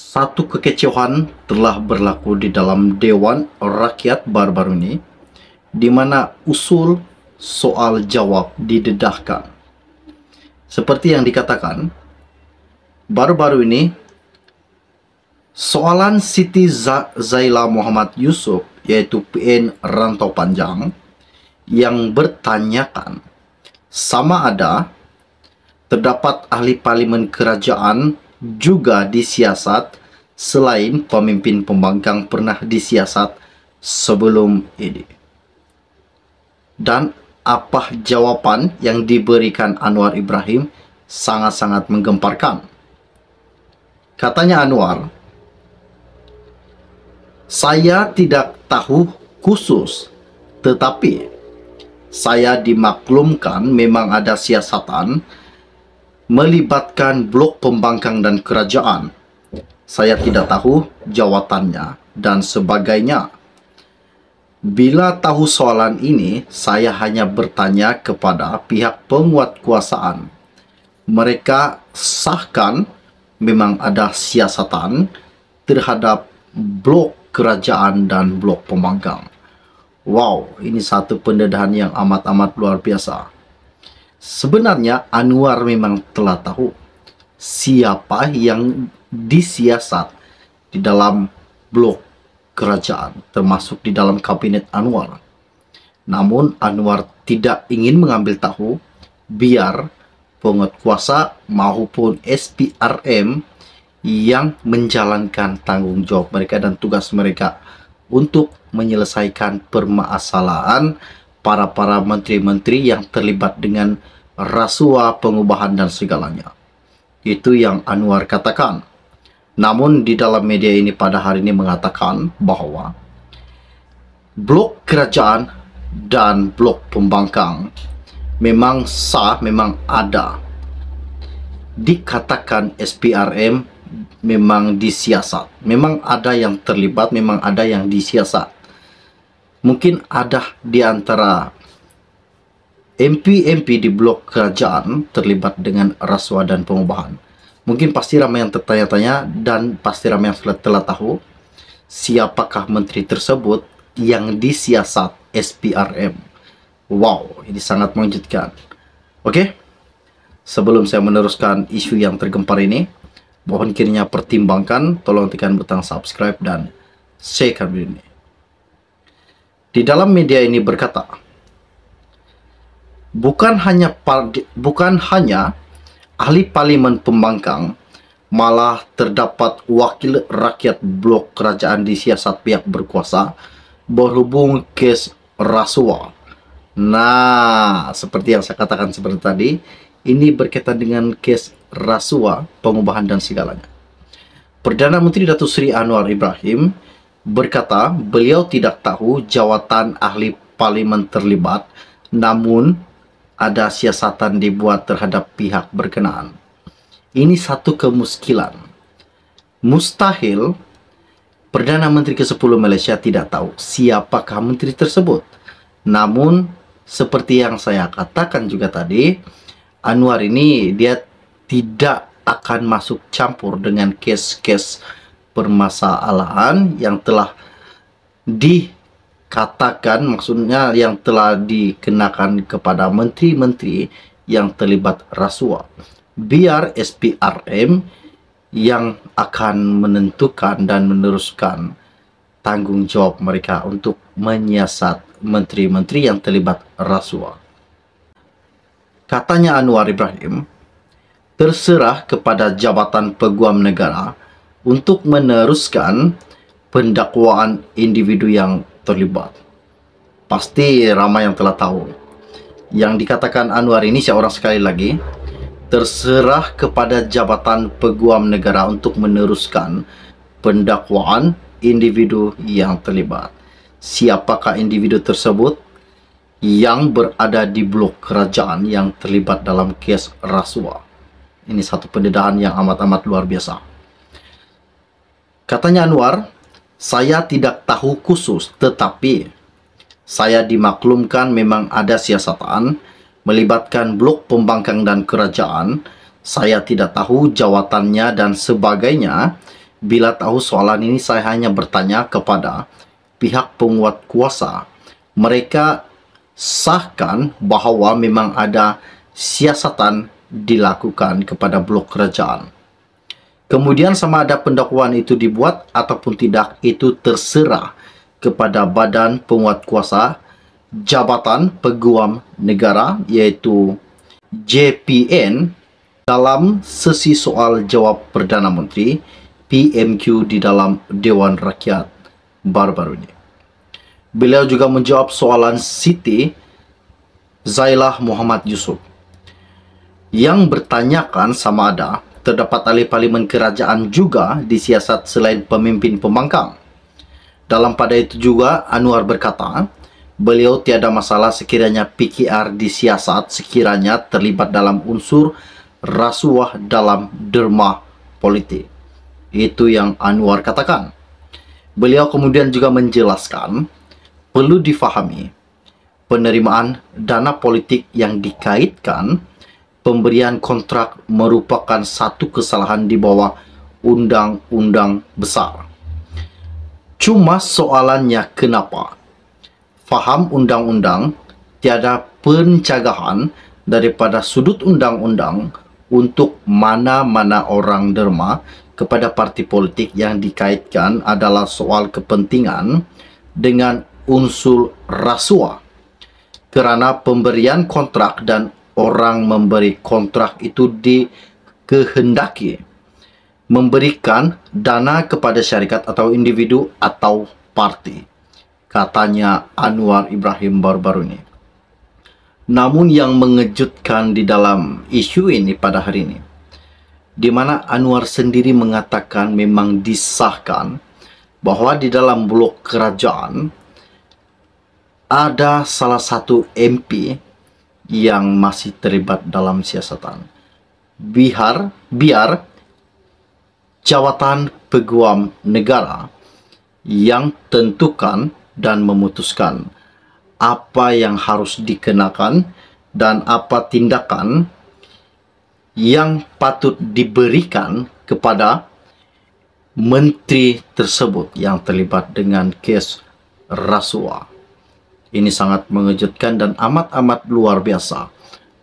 Satu kekecewaan telah berlaku di dalam Dewan Rakyat baru-baru ini, di mana usul soal jawab didedahkan. Seperti yang dikatakan, baru-baru ini, soalan Siti Zaila Muhammad Yusuf, yaitu PN Rantau Panjang, yang bertanyakan sama ada terdapat ahli parlimen kerajaan juga disiasat selain pemimpin pembangkang pernah disiasat sebelum ini. Dan apa jawapan yang diberikan Anwar Ibrahim sangat-sangat menggemparkan. Katanya Anwar, "Saya tidak tahu khusus, tetapi saya dimaklumkan memang ada siasatan melibatkan blok pembangkang dan kerajaan. Saya tidak tahu jawatannya dan sebagainya. Bila tahu soalan ini, saya hanya bertanya kepada pihak penguat kuasaan. Mereka sahkan memang ada siasatan terhadap blok kerajaan dan blok pembangkang." Wow, ini satu pendedahan yang amat-amat luar biasa. Sebenarnya Anwar memang telah tahu siapa yang disiasat di dalam blok kerajaan, termasuk di dalam kabinet Anwar. Namun Anwar tidak ingin mengambil tahu, biar penguat kuasa maupun SPRM yang menjalankan tanggung jawab mereka dan tugas mereka untuk menyelesaikan permasalahan para menteri-menteri yang terlibat dengan rasuah, pengubahan dan segalanya. Itu yang Anwar katakan. Namun di dalam media ini pada hari ini mengatakan bahwa blok kerajaan dan blok pembangkang memang sah, memang ada. Dikatakan SPRM memang disiasat. Memang ada yang terlibat, memang ada yang disiasat. Mungkin ada di antara MP di blok kerajaan terlibat dengan rasuah dan pengubahan. Mungkin pasti ramai yang tertanya-tanya dan pasti ramai yang telah tahu siapakah menteri tersebut yang disiasat SPRM. Wow, ini sangat mengejutkan. Oke, sebelum saya meneruskan isu yang tergempar ini, mohon kiranya pertimbangkan, tolong tekan butang subscribe dan share video ini. Di dalam media ini berkata, bukan hanya ahli parlimen pembangkang, malah terdapat wakil rakyat blok kerajaan disiasat pihak berkuasa berhubung kes rasuah. Nah, seperti yang saya katakan seperti tadi, ini berkaitan dengan kes rasuah, pengubahan dan segalanya. Perdana Menteri Datuk Seri Anwar Ibrahim berkata beliau tidak tahu jawatan ahli parlimen terlibat, namun ada siasatan dibuat terhadap pihak berkenaan. Ini satu kemuskilan. Mustahil Perdana Menteri ke-10 Malaysia tidak tahu siapakah menteri tersebut. Namun seperti yang saya katakan juga tadi, Anwar ini dia tidak akan masuk campur dengan kes-kes permasalahan yang telah dikatakan, maksudnya yang telah dikenakan kepada menteri-menteri yang terlibat rasuah. Biar SPRM yang akan menentukan dan meneruskan tanggung jawab mereka untuk menyiasat menteri-menteri yang terlibat rasuah. Katanya Anwar Ibrahim, terserah kepada Jabatan Peguam Negara untuk meneruskan pendakwaan individu yang terlibat. Pasti ramai yang telah tahu. Yang dikatakan Anwar ini seorang sekali lagi, terserah kepada Jabatan Peguam Negara untuk meneruskan pendakwaan individu yang terlibat. Siapakah individu tersebut yang berada di blok kerajaan yang terlibat dalam kes rasuah? Ini satu pendedahan yang amat-amat luar biasa. Katanya Anwar, saya tidak tahu khusus, tetapi saya dimaklumkan memang ada siasatan melibatkan blok pembangkang dan kerajaan. Saya tidak tahu jawatannya dan sebagainya. Bila tahu soalan ini, saya hanya bertanya kepada pihak penguat kuasa. Mereka sahkan bahawa memang ada siasatan dilakukan kepada blok kerajaan. Kemudian sama ada pendakwaan itu dibuat ataupun tidak, itu terserah kepada Badan Penguat Kuasa Jabatan Peguam Negara, iaitu JPN, dalam sesi soal jawab Perdana Menteri PMQ di dalam Dewan Rakyat baru-baru ini. Beliau juga menjawab soalan Siti Zailah Muhammad Yusof yang bertanyakan sama ada terdapat ahli parlimen kerajaan juga disiasat selain pemimpin pembangkang. Dalam pada itu juga Anwar berkata, beliau tiada masalah sekiranya PKR disiasat sekiranya terlibat dalam unsur rasuah dalam derma politik. Itu yang Anwar katakan. Beliau kemudian juga menjelaskan, perlu difahami, penerimaan dana politik yang dikaitkan pemberian kontrak merupakan satu kesalahan di bawah undang-undang besar. Cuma soalannya kenapa? Faham undang-undang, tiada pencegahan daripada sudut undang-undang untuk mana-mana orang derma kepada parti politik yang dikaitkan adalah soal kepentingan dengan unsur rasuah. Kerana pemberian kontrak dan orang memberi kontrak itu dikehendaki memberikan dana kepada syarikat atau individu atau parti, katanya Anwar Ibrahim baru-baru ini. Namun yang mengejutkan di dalam isu ini pada hari ini, di mana Anwar sendiri mengatakan memang disahkan bahawa di dalam blok kerajaan ada salah satu MP yang masih terlibat dalam siasatan. Biar jawatan peguam negara yang tentukan dan memutuskan apa yang harus dikenakan dan apa tindakan yang patut diberikan kepada menteri tersebut yang terlibat dengan kes rasuah. Ini sangat mengejutkan dan amat-amat luar biasa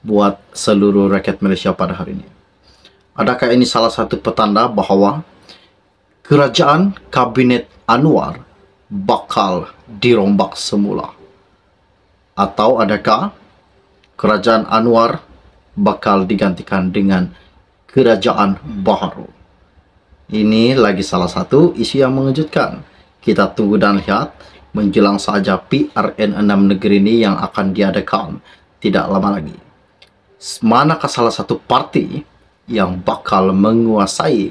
buat seluruh rakyat Malaysia pada hari ini. Adakah ini salah satu petanda bahawa kerajaan kabinet Anwar bakal dirombak semula? Atau adakah kerajaan Anwar bakal digantikan dengan kerajaan baharu? Ini lagi salah satu isu yang mengejutkan. Kita tunggu dan lihat menjelang saja PRN 6 negeri ini yang akan diadakan tidak lama lagi. Manakah salah satu parti yang bakal menguasai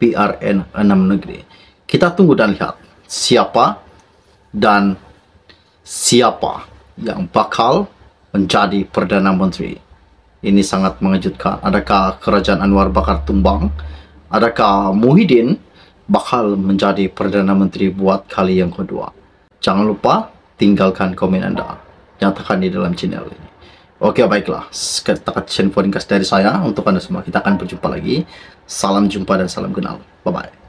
PRN 6 negeri? Kita tunggu dan lihat siapa yang bakal menjadi Perdana Menteri. Ini sangat mengejutkan. Adakah kerajaan Anwar bakal tumbang? Adakah Muhyiddin bakal menjadi Perdana Menteri buat kali yang kedua? Jangan lupa tinggalkan komen anda. Nyatakan di dalam channel ini. Oke, baiklah. Sekian podcast dari saya untuk anda semua. Kita akan berjumpa lagi. Salam jumpa dan salam kenal. Bye-bye.